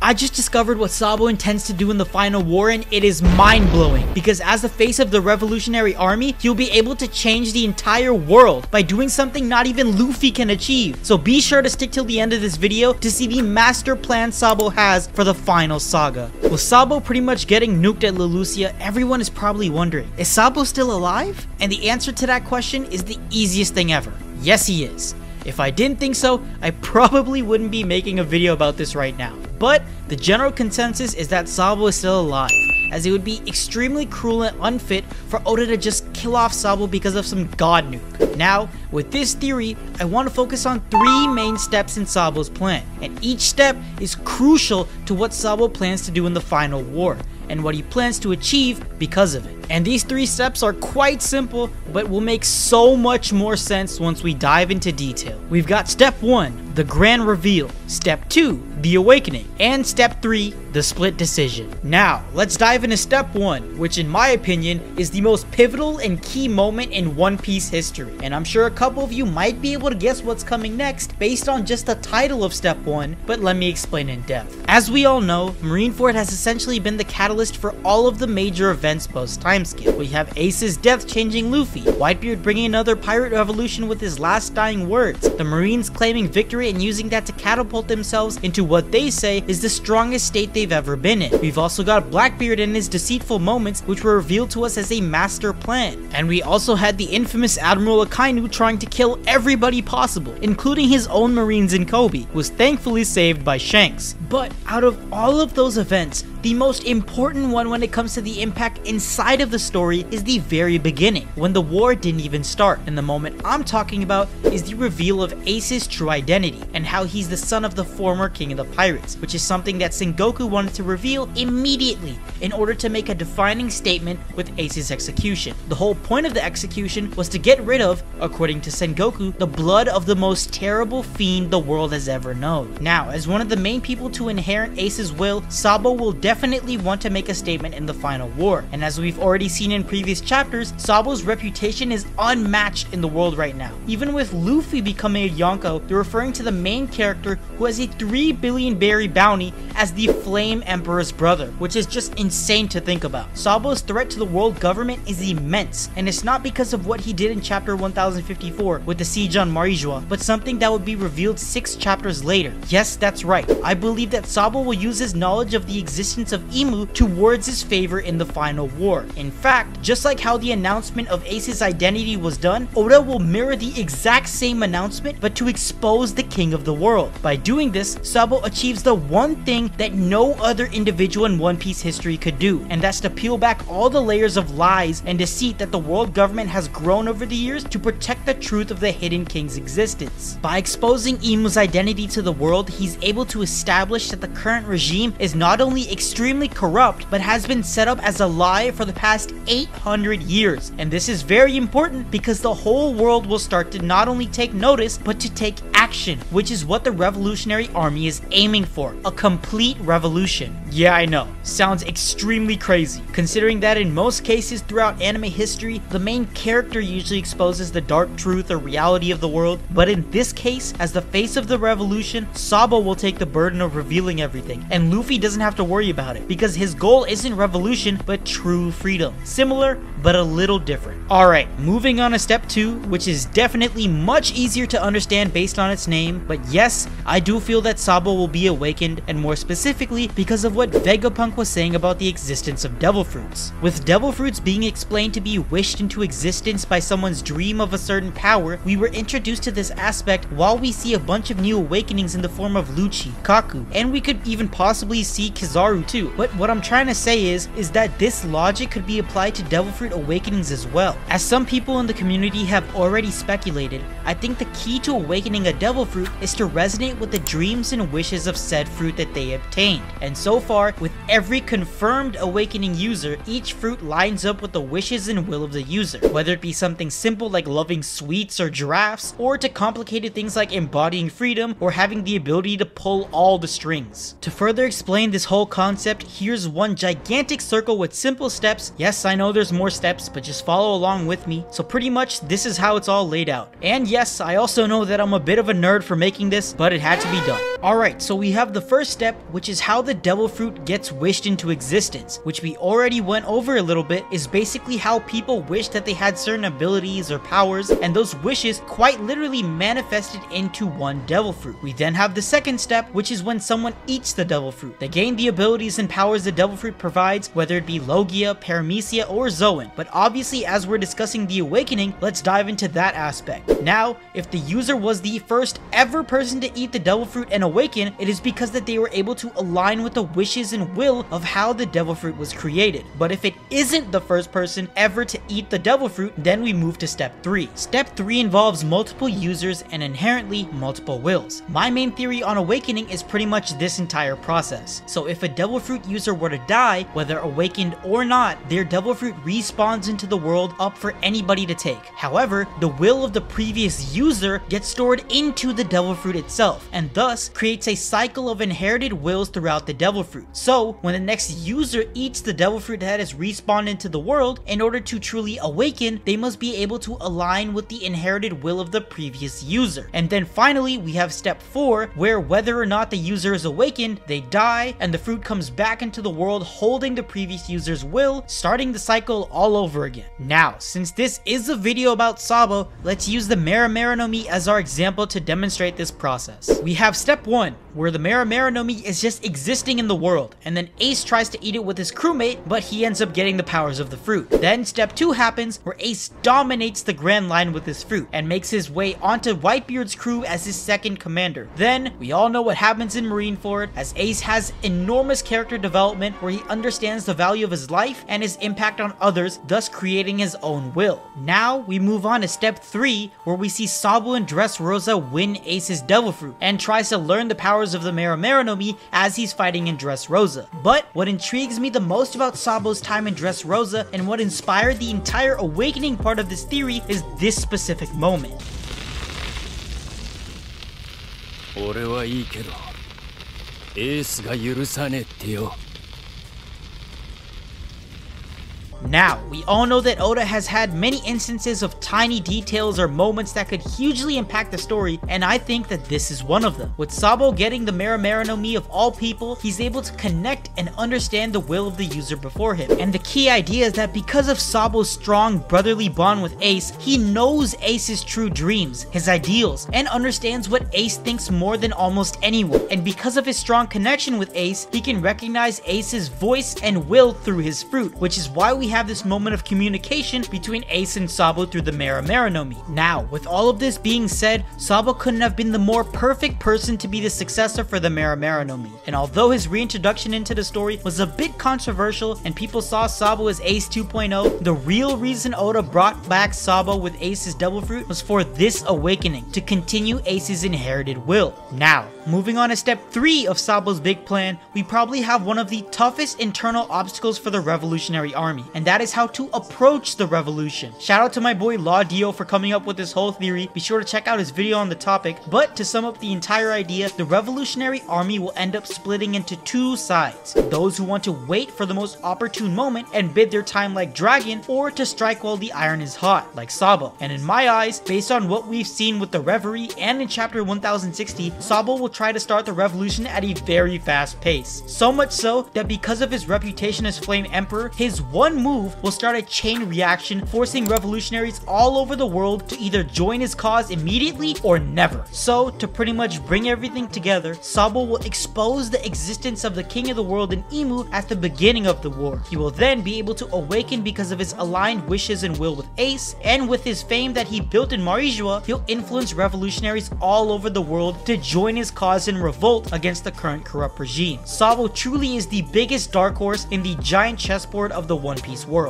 I just discovered what Sabo intends to do in the final war, and it is mind-blowing, because as the face of the Revolutionary Army, he'll be able to change the entire world by doing something not even Luffy can achieve. So be sure to stick till the end of this video to see the master plan Sabo has for the final saga. With Sabo pretty much getting nuked at Leloucia, everyone is probably wondering, is Sabo still alive? And the answer to that question is the easiest thing ever. Yes, he is. If I didn't think so, I probably wouldn't be making a video about this right now. But the general consensus is that Sabo is still alive, as it would be extremely cruel and unfit for Oda to just kill off Sabo because of some god nuke. Now, with this theory, I want to focus on 3 main steps in Sabo's plan, and each step is crucial to what Sabo plans to do in the final war, and what he plans to achieve because of it. And these 3 steps are quite simple, but will make so much more sense once we dive into detail. We've got step 1, the grand reveal, step 2, the awakening, and step 3, the split decision. Now, let's dive into step 1, which in my opinion is the most pivotal and key moment in One Piece history. And I'm sure a couple of you might be able to guess what's coming next based on just the title of step 1, but let me explain in depth. As we all know, Marineford has essentially been the catalyst for all of the major events post-timeskip. We have Ace's death changing Luffy, Whitebeard bringing another pirate revolution with his last dying words, the Marines claiming victory and using that to catapult themselves into what they say is the strongest state they've ever been in. We've also got Blackbeard and his deceitful moments, which were revealed to us as a master plan. And we also had the infamous Admiral Akainu trying to kill everybody possible, including his own Marines in Kobe, who was thankfully saved by Shanks. But out of all of those events, the most important one when it comes to the impact inside of the story is the very beginning, when the war didn't even start. And the moment I'm talking about is the reveal of Ace's true identity, and how he's the son of the former king of the pirates, which is something that Sengoku wanted to reveal immediately in order to make a defining statement with Ace's execution. The whole point of the execution was to get rid of, according to Sengoku, the blood of the most terrible fiend the world has ever known. Now, as one of the main people to inherit Ace's will, Sabo will definitely want to make a statement in the final war, and as we've already seen in previous chapters, Sabo's reputation is unmatched in the world right now. Even with Luffy becoming a Yonko, they're referring to the main character who has a 3 billion berry bounty as the Flame Emperor's brother, which is just insane to think about. Sabo's threat to the world government is immense, and it's not because of what he did in chapter 1054 with the siege on Marijois, but something that would be revealed 6 chapters later. Yes, that's right. I believe that Sabo will use his knowledge of the existence of Imu towards his favor in the final war. In fact, just like how the announcement of Ace's identity was done, Oda will mirror the exact same announcement, but to expose the king of the world. By doing this, Sabo achieves the one thing that no other individual in One Piece history could do, and that's to peel back all the layers of lies and deceit that the world government has grown over the years to protect the truth of the Hidden King's existence. By exposing Imu's identity to the world, he's able to establish that the current regime is not only extremely corrupt, but has been set up as a lie for the past 800 years. And this is very important because the whole world will start to not only take notice, but to take action, which is what the Revolutionary Army is aiming for, a complete revolution. Yeah, I know, sounds extremely crazy, considering that in most cases throughout anime history, the main character usually exposes the dark truth or reality of the world, but in this case, as the face of the revolution, Sabo will take the burden of revealing everything, and Luffy doesn't have to worry about it, because his goal isn't revolution, but true freedom. Similar, but a little different. Alright, moving on to step 2, which is definitely much easier to understand based on its name, but yes, I do feel that Sabo will be awakened, and more specifically because of what Vegapunk was saying about the existence of devil fruits. With devil fruits being explained to be wished into existence by someone's dream of a certain power, we were introduced to this aspect while we see a bunch of new awakenings in the form of Lucci, Kaku, and we could even possibly see Kizaru too. But what I'm trying to say is that this logic could be applied to devil fruit awakenings as well. As some people in the community have already speculated, I think the key to awakening a devil fruit is to resonate with the dreams and wishes of said fruit that they obtained. And so far, with every confirmed awakening user, each fruit lines up with the wishes and will of the user, whether it be something simple like loving sweets or giraffes, or to complicated things like embodying freedom or having the ability to pull all the strings. To further explain this whole concept, here's one gigantic circle with simple steps. Yes, I know there's more steps steps, but just follow along with me. So pretty much this is how it's all laid out. And yes, I also know that I'm a bit of a nerd for making this, but it had to be done. Alright, so we have the first step, which is how the devil fruit gets wished into existence, which we already went over a little bit, is basically how people wish that they had certain abilities or powers, and those wishes quite literally manifested into one devil fruit. We then have the second step, which is when someone eats the devil fruit. They gain the abilities and powers the devil fruit provides, whether it be Logia, Paramecia, or Zoan. But obviously, as we're discussing the awakening, let's dive into that aspect. Now, if the user was the first ever person to eat the devil fruit and awaken, it is because that they were able to align with the wishes and will of how the devil fruit was created. But if it isn't the first person ever to eat the devil fruit, then we move to step 3. Step 3 involves multiple users and inherently multiple wills. My main theory on awakening is pretty much this entire process. So if a devil fruit user were to die, whether awakened or not, their devil fruit respawns into the world up for anybody to take. However, the will of the previous user gets stored into the devil fruit itself, and thus creates a cycle of inherited wills throughout the devil fruit. So when the next user eats the devil fruit that has respawned into the world, in order to truly awaken, they must be able to align with the inherited will of the previous user. And then finally, we have step 4, where whether or not the user is awakened, they die, and the fruit comes back into the world holding the previous user's will, starting the cycle all over again. Now, since this is a video about Sabo, let's use the 𝚤𝚘𝚙𝚒𝚑𝚝 no Mi as our example to demonstrate this process. We have step 1, where the 𝚤𝚘𝚙𝚒𝚑 no Mi is just existing in the world, and then Ace tries to eat it with his crewmate, but he ends up getting the powers of the fruit. Then step 2 happens, where Ace dominates the Grand Line with his fruit, and makes his way onto Whitebeard's crew as his second commander. Then, we all know what happens in Marineford, as Ace has enormous character development where he understands the value of his life and his impact on others, thus creating his own will. Now, we move on to step 3, where we see Sabo and Dressrosa win Ace's devil fruit, and tries to learn the powers of the 𝚤𝚘𝚒𝚑𝚝 no Mi as he's fighting in Dressrosa. But what intrigues me the most about Sabo's time in Dressrosa, and what inspired the entire awakening part of this theory, is this specific moment. 俺はいいけど、エースが許さねえってよ。 Now, we all know that Oda has had many instances of tiny details or moments that could hugely impact the story, and I think that this is one of them. With Sabo getting the 𝚤𝚘𝚒𝚑𝚝 no Mi of all people, he's able to connect and understand the will of the user before him. And the key idea is that because of Sabo's strong brotherly bond with Ace, he knows Ace's true dreams, his ideals, and understands what Ace thinks more than almost anyone. And because of his strong connection with Ace, he can recognize Ace's voice and will through his fruit, which is why we have this moment of communication between Ace and Sabo through the 𝚤𝚑𝚑𝚝 no Mi. Now, with all of this being said, Sabo couldn't have been the more perfect person to be the successor for the 𝚤𝚑𝚑𝚝 no Mi. And although his reintroduction into the story was a bit controversial and people saw Sabo as Ace 2.0, the real reason Oda brought back Sabo with Ace's devil fruit was for this awakening, to continue Ace's inherited will. Now, moving on to step 3 of Sabo's big plan, we probably have one of the toughest internal obstacles for the Revolutionary Army, and that is how to approach the revolution. Shout out to my boy 𝚲𝚘𝚙𝚎𝚪 for coming up with this whole theory. Be sure to check out his video on the topic. But to sum up the entire idea, the Revolutionary Army will end up splitting into 2 sides. Those who want to wait for the most opportune moment and bid their time like Dragon, or to strike while the iron is hot, like Sabo. And in my eyes, based on what we've seen with the Reverie and in chapter 1060, Sabo will try to start the revolution at a very fast pace. So much so that because of his reputation as Flame Emperor, his one move will start a chain reaction, forcing revolutionaries all over the world to either join his cause immediately or never. So, to pretty much bring everything together, Sabo will expose the existence of the king of the world in Imu at the beginning of the war. He will then be able to awaken because of his aligned wishes and will with Ace, and with his fame that he built in Marijua, he'll influence revolutionaries all over the world to join his cause in revolt against the current corrupt regime. Sabo truly is the biggest dark horse in the giant chessboard of the One Piece world.